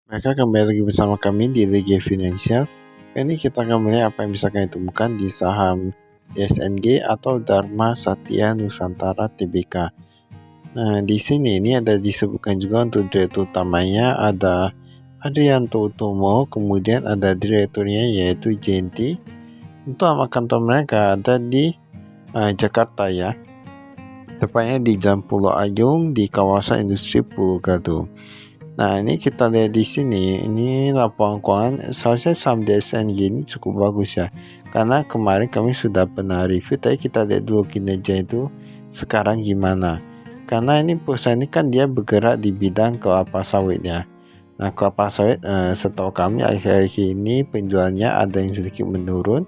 Maka kembali lagi bersama kami di Liga Finansial. Ini kita akan melihat apa yang bisa kami temukan di saham DSNG atau Dharma Satya Nusantara Tbk. Nah, di sini ini ada disebutkan juga untuk direktur utamanya ada Adrianto Utomo, kemudian ada direkturnya yaitu Jenti. Untuk alamat kantor mereka ada di Jakarta ya. Tepatnya di Jalan Pulau Ayung di kawasan industri Pulau Gadung. Nah, ini kita lihat di sini, ini laporan keuangan seharusnya saham DSNG ini cukup bagus ya. Karena kemarin kami sudah pernah review, tapi kita lihat dulu kinerja itu sekarang gimana. Karena ini perusahaan ini kan dia bergerak di bidang kelapa sawit ya. Nah, kelapa sawit setahu kami akhir-akhir ini penjualnya ada yang sedikit menurun.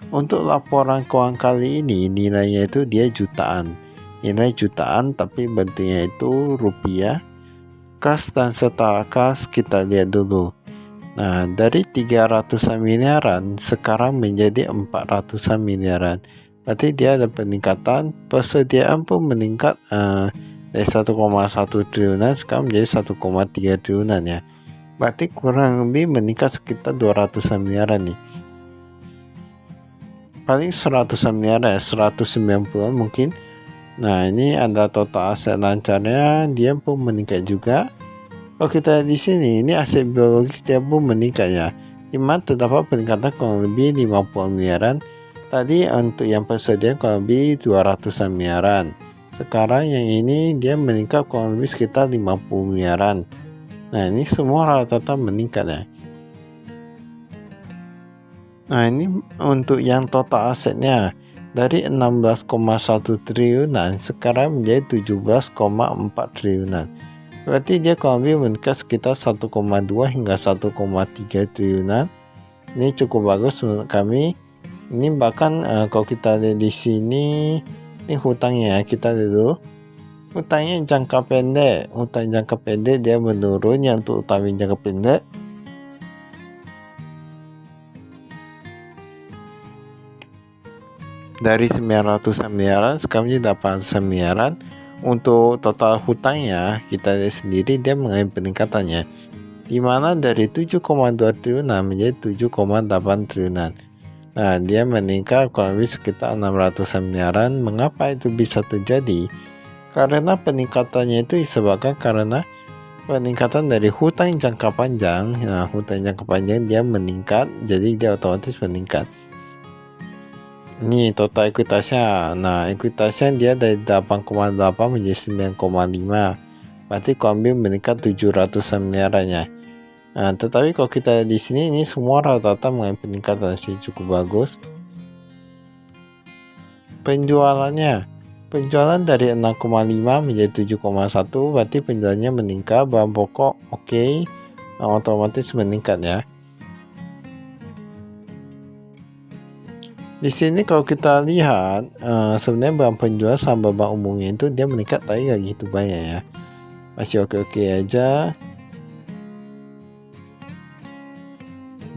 Untuk laporan keuangan kali ini nilainya itu dia jutaan. Nilai jutaan tapi bentuknya itu rupiah. Kas dan setara kas kita lihat dulu. Nah, dari 300-an miliaran sekarang menjadi 400-an miliaran. Berarti dia ada peningkatan, persediaan pun meningkat dari 1,1 triliunan sekarang menjadi 1,3 triliunan ya. Berarti kurang lebih meningkat sekitar 200-an miliaran nih. Paling 100-an miliaran ya, 190-an mungkin. Nah, ini ada total aset lancarnya, dia pun meningkat juga. Kalau kita lihat di sini, ini aset biologis dia pun meningkat ya. Dimana terdapat peningkatan kurang lebih 50 miliaran. Tadi untuk yang persediaan kurang lebih 200-an miliaran. Sekarang yang ini dia meningkat kurang lebih sekitar 50 miliaran. Nah, ini semua rata-rata meningkat ya. Nah, ini untuk yang total asetnya. Dari 16,1 triliunan sekarang menjadi 17,4 triliunan. Berarti dia kurang lebih meningkat sekitar 1,2 hingga 1,3 triliunan. Ini cukup bagus menurut kami. Ini bahkan kalau kita lihat di sini, ini hutangnya kita lihat dulu. Hutangnya jangka pendek, hutang jangka pendek dia menurun. Yang untuk utang jangka pendek dari 900 miliaran sekarang menjadi 800 miliaran. Untuk total hutangnya kita lihat sendiri dia mengalami peningkatannya, dimana dari 7,2 triliunan menjadi 7,8 triliunan. Nah, dia meningkat kurang lebih sekitar 600 miliaran. Mengapa itu bisa terjadi? Karena peningkatannya itu disebabkan karena peningkatan dari hutang jangka panjang. Nah, hutang jangka panjang dia meningkat, jadi dia otomatis meningkat. Ini total ekuitasnya. Nah, ekuitasnya dia dari 8,8 menjadi 9,5. Berarti kurang lebih meningkat 700 miliarannya. Nah, tetapi kalau kita di sini ini semua rata-rata mengalami peningkatan sih cukup bagus. Penjualannya, penjualan dari 6,5 menjadi 7,1, berarti penjualannya meningkat. Bahan pokok oke, otomatis meningkat ya. Di sini kalau kita lihat sebenarnya bahan penjual sama bahan umumnya itu dia meningkat tapi gak gitu banyak ya, masih oke-oke aja.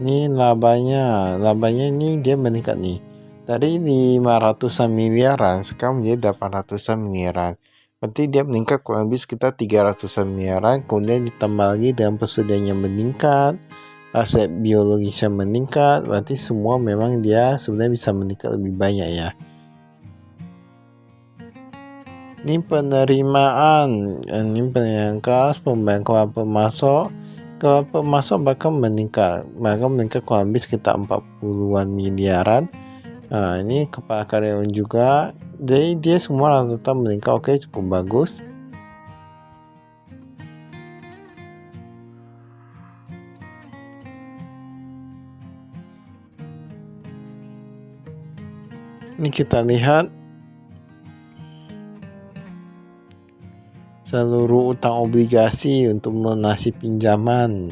Ini labanya ini dia meningkat nih dari 500-an miliaran sekarang menjadi 800-an miliaran. Berarti dia meningkat kurang lebih sekitar 300-an miliaran. Kemudian ditambah lagi dengan persediaan yang meningkat, aset biologisnya meningkat, berarti semua memang dia sebenarnya bisa meningkat lebih banyak ya. Ini penerimaan, ini penerimaan kas, pembayaran pemasok, pemasok bahkan meningkat kurang lebih sekitar 40-an miliaran. Nah, ini kepala karyawan juga, jadi dia semua rata-rata meningkat. Oke, cukup bagus. Ini kita lihat seluruh utang obligasi untuk melunasi pinjaman.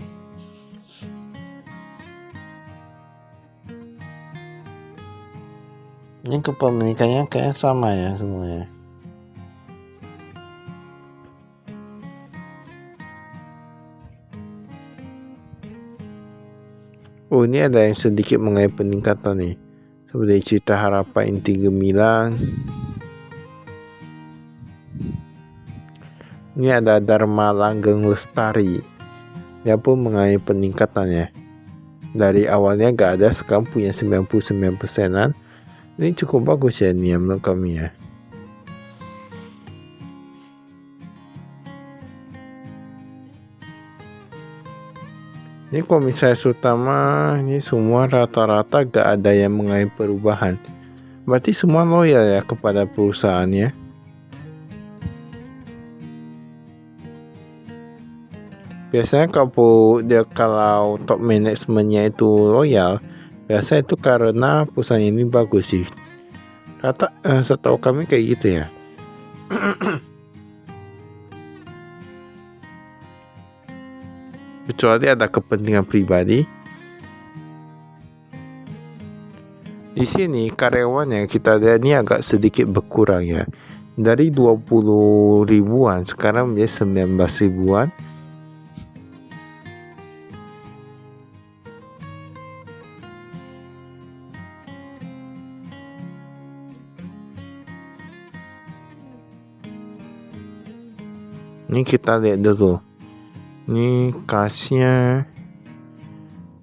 Ini kepemilikannya kayak sama ya semuanya. Oh, ini ada yang sedikit mengalami peningkatan nih, seperti Citra Harapan, Inti Gemilang. Ini ada Dharma Langgeng Lestari. dia pun mengalami peningkatannya. Dari awalnya gak ada, sekarang punya 99%-an. Ini cukup bagus ya ini menurut kami ya. Ini komisaris utama ini semua rata-rata gak ada yang mengalami perubahan. Berarti semua loyal ya kepada perusahaannya. Biasanya kalau top manajemennya itu loyal, biasanya itu karena perusahaan ini bagus sih. Setahu kami kayak gitu ya. Kecuali ada kepentingan pribadi. Di sini karyawannya kita lihat ini agak sedikit berkurang ya. Dari 20 ribuan sekarang menjadi 19 ribuan. Ini kita lihat dulu. Ini kasnya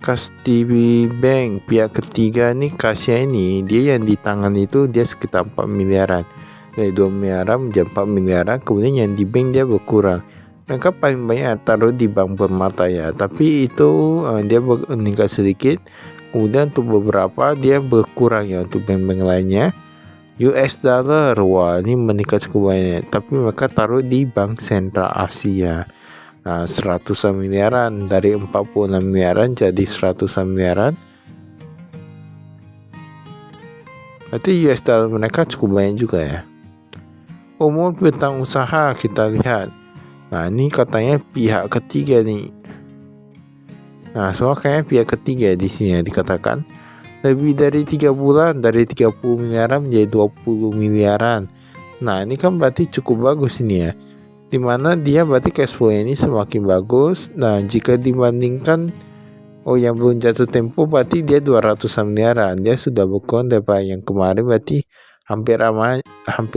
Kas TV Bank pihak ketiga nih, kasnya ini dia yang di tangan itu dia sekitar 4 miliaran. Dari 2 miliaran menjadi 4 miliaran, kemudian yang di bank dia berkurang. Mereka paling banyak taruh di bank Permata ya, tapi itu dia meningkat sedikit. Kemudian untuk beberapa dia berkurang ya untuk bank-bank lainnya. US dollar, wah ini meningkat cukup banyak, tapi mereka taruh di Bank Sentral Asia. Nah, 100 miliaran, dari 46 miliaran jadi 100 miliaran. Berarti US dollar mereka cukup banyak juga ya. Umur bintang usaha kita lihat. Nah, ini katanya pihak ketiga nih. Nah, soal kayaknya pihak ketiga di sini ya dikatakan. Lebih dari 3 bulan, dari 30 miliaran menjadi 20 miliaran. Nah, ini kan berarti cukup bagus ini ya. Dimana dia berarti cash flow ini semakin bagus. Nah, jika dibandingkan yang belum jatuh tempo, berarti dia 200 miliaran. Dia sudah berkurang daripada yang kemarin, berarti hampir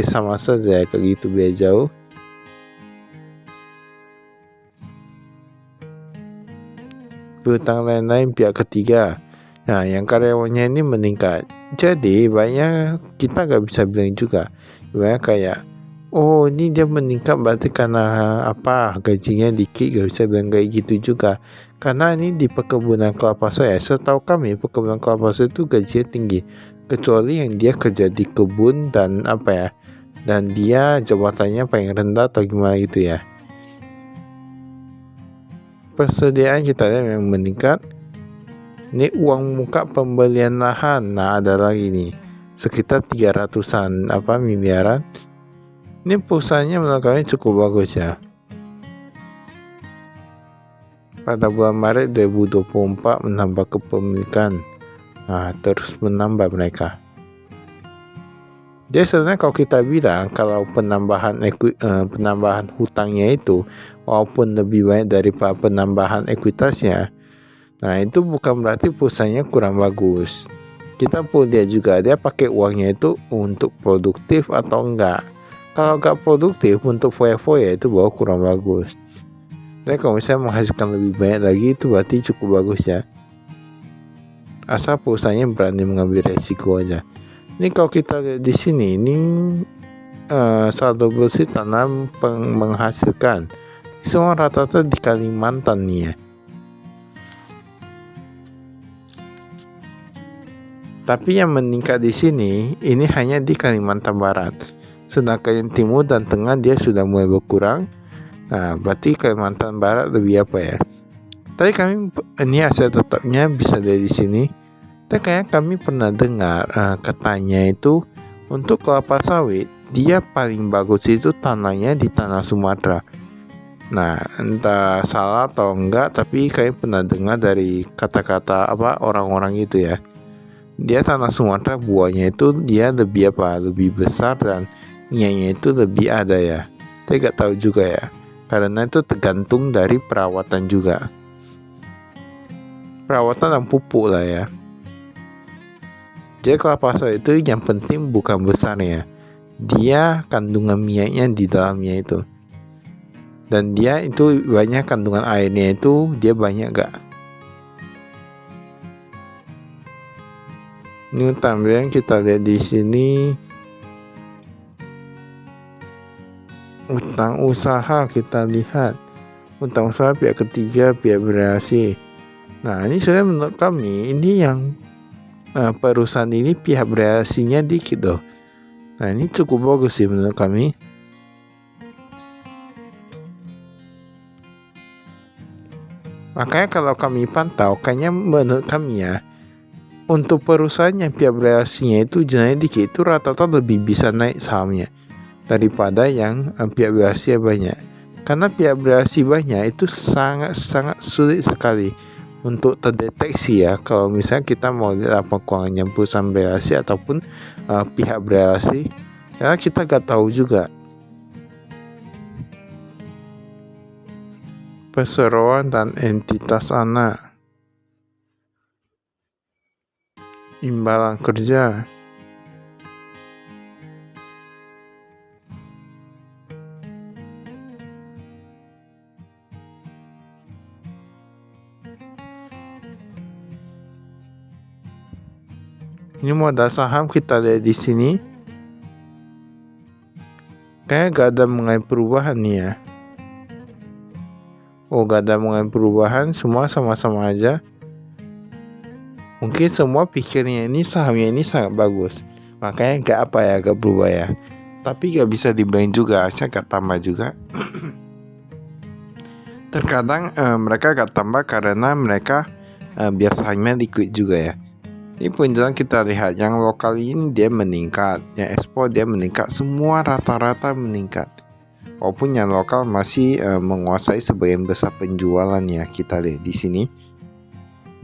sama saja ya, kayak gitu biar jauh. Berutang lain-lain pihak ketiga. Nah, yang karyawannya ini meningkat. Jadi banyak kita gak bisa bilang juga. Banyak kayak ini dia meningkat berarti karena apa, gajinya dikit, gak bisa bilang kayak gitu juga. Karena ini di perkebunan kelapa sawit, setahu kami perkebunan kelapa sawit itu gajinya tinggi. Kecuali yang dia kerja di kebun dan dan dia jabatannya paling rendah atau gimana gitu ya. Persediaan kita lihat memang meningkat. Ini uang muka pembelian lahan. Nah, ada lagi nih sekitar 300-an miliaran. Ini perusahaannya menurut kami cukup bagus ya. Pada bulan Maret 2024 menambah kepemilikan. Nah, terus menambah mereka. Jadi sebenarnya kalau kita bilang kalau penambahan hutangnya itu walaupun lebih banyak daripada penambahan ekuitasnya, nah itu bukan berarti perusahaannya kurang bagus. Kita pun lihat juga dia pakai uangnya itu untuk produktif atau enggak. Kalau enggak produktif untuk foya-foya itu baru kurang bagus. Dan kalau misalnya menghasilkan lebih banyak lagi itu berarti cukup bagus ya. Asal perusahaannya berani mengambil resiko aja. Ini kalau kita lihat di sini, ini saldo bersih tanam menghasilkan. Semua rata-rata di Kalimantan nih ya. Tapi yang meningkat di sini ini hanya di Kalimantan Barat. Sedangkan yang timur dan tengah dia sudah mulai berkurang. Nah, berarti Kalimantan Barat lebih apa ya? Tapi kami ini hasil tetapnya bisa dari sini. Dan kayak kami pernah dengar katanya itu untuk kelapa sawit dia paling bagus itu tanahnya di tanah Sumatera. Nah, entah salah atau enggak, tapi kami pernah dengar dari kata-kata orang-orang itu ya. Dia tanah Sumatera buahnya itu dia lebih besar dan minyaknya itu lebih ada ya. Saya nggak tahu juga ya, karena itu tergantung dari perawatan juga. Perawatan dan pupuk lah ya. Jadi kelapa sawit itu yang penting bukan besarnya, dia kandungan minyaknya di dalamnya itu. dan dia itu banyak kandungan airnya itu dia banyak gak. Ini tambahan kita lihat di sini. Utang usaha kita lihat. Utang usaha pihak ketiga, pihak bereaksi. Nah ini sebenarnya menurut kami ini yang perusahaan ini pihak bereaksinya dikit loh. Nah ini cukup bagus sih menurut kami. Makanya kalau kami pantau, kayaknya menurut kami ya, untuk perusahaan yang pihak bereaksinya itu jumlahnya dikit itu rata-rata lebih bisa naik sahamnya daripada yang pihak bereaksi banyak. Karena pihak bereaksi banyak itu sangat sulit sekali untuk terdeteksi ya. Kalau misalnya kita mau lihat apa keuangannya perusahaan bereaksi ataupun pihak bereaksi, karena kita gak tahu juga. Perseroan dan entitas anak, imbalan kerja, ini modal saham kita lihat di sini. Kayak gak ada mengenai perubahan nih ya. Oh gak ada mengenai perubahan, semua sama-sama aja. Mungkin semua pikirnya ini sahamnya ini sangat bagus, makanya gak berubah ya. Tapi gak bisa dibilang juga, saya gak tambah juga. Terkadang mereka gak tambah karena mereka biasanya liquid juga ya. Ini penjualan kita lihat yang lokal ini dia meningkat, yang ekspor dia meningkat, semua rata-rata meningkat. Walaupun yang lokal masih menguasai sebagian besar penjualan ya, kita lihat di sini.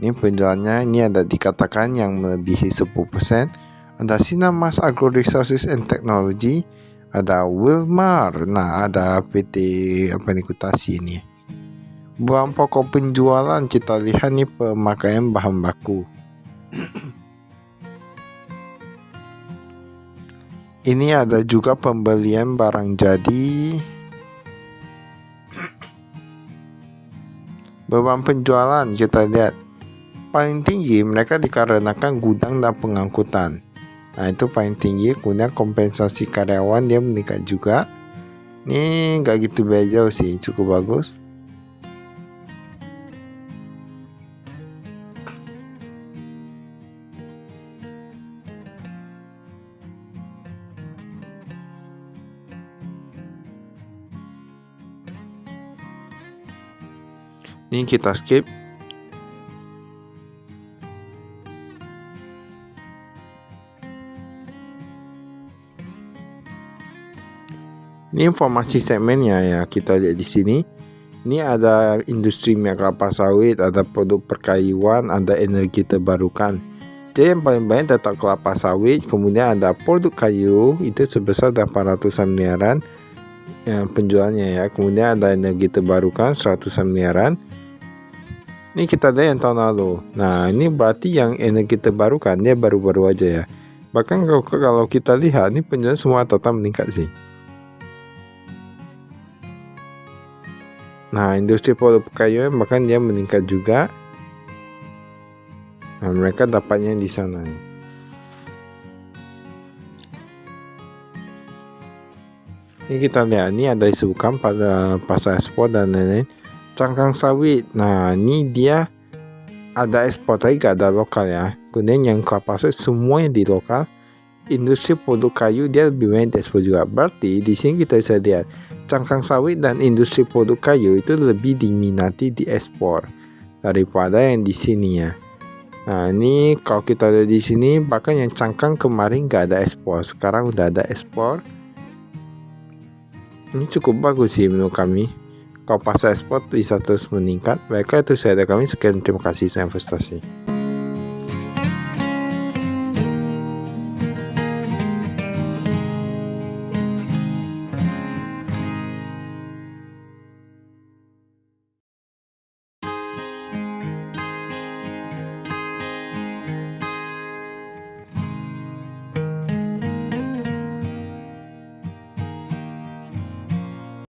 Ini penjualannya ini ada dikatakan yang melebihi 10%. Ada Sinarmas Agro Resources and Technology, ada Wilmar, nah ada PT Kutasi ini. Bahan pokok penjualan kita lihat nih pemakaian bahan baku. Ini ada juga pembelian barang jadi. Beban penjualan kita lihat paling tinggi mereka dikarenakan gudang dan pengangkutan. Nah itu paling tinggi. Kemudian kompensasi karyawan dia meningkat juga. Ini gak gitu beda jauh sih, cukup bagus. Ini kita skip. Ini informasi segmennya ya, kita lihat di sini. Ini ada industri minyak kelapa sawit, ada produk perkayuan, ada energi terbarukan. Jadi yang paling banyak tetap kelapa sawit, kemudian ada produk kayu itu sebesar 800-an miliaran penjualnya ya. Kemudian ada energi terbarukan 100-an miliaran. Ini kita lihat yang tahun lalu. Nah ini berarti yang energi terbarukan dia baru-baru aja ya. Bahkan kalau kita lihat ini penjualan semua total meningkat sih. Nah industri produk perkayuan bahkan dia meningkat juga. Nah mereka dapatnya di sana. Ini kita lihat, ini ada disebutkan pada pasar ekspor dan lain-lain. Cangkang sawit, nah ini dia ada ekspor tapi gak ada lokal ya. Kemudian yang kelapa sawit semuanya di lokal. Industri produk kayu dia lebih banyak ekspor juga. Berarti di sini kita bisa lihat cangkang sawit dan industri produk kayu itu lebih diminati di ekspor daripada yang di sini ya. Nah ini kalau kita lihat di sini, bahkan yang cangkang kemarin gak ada ekspor, sekarang udah ada ekspor. Ini cukup bagus sih menurut kami. Kalau pasar ekspor bisa terus meningkat. Baiklah itu saya dari kami. Sekian, terima kasih, saya investasi.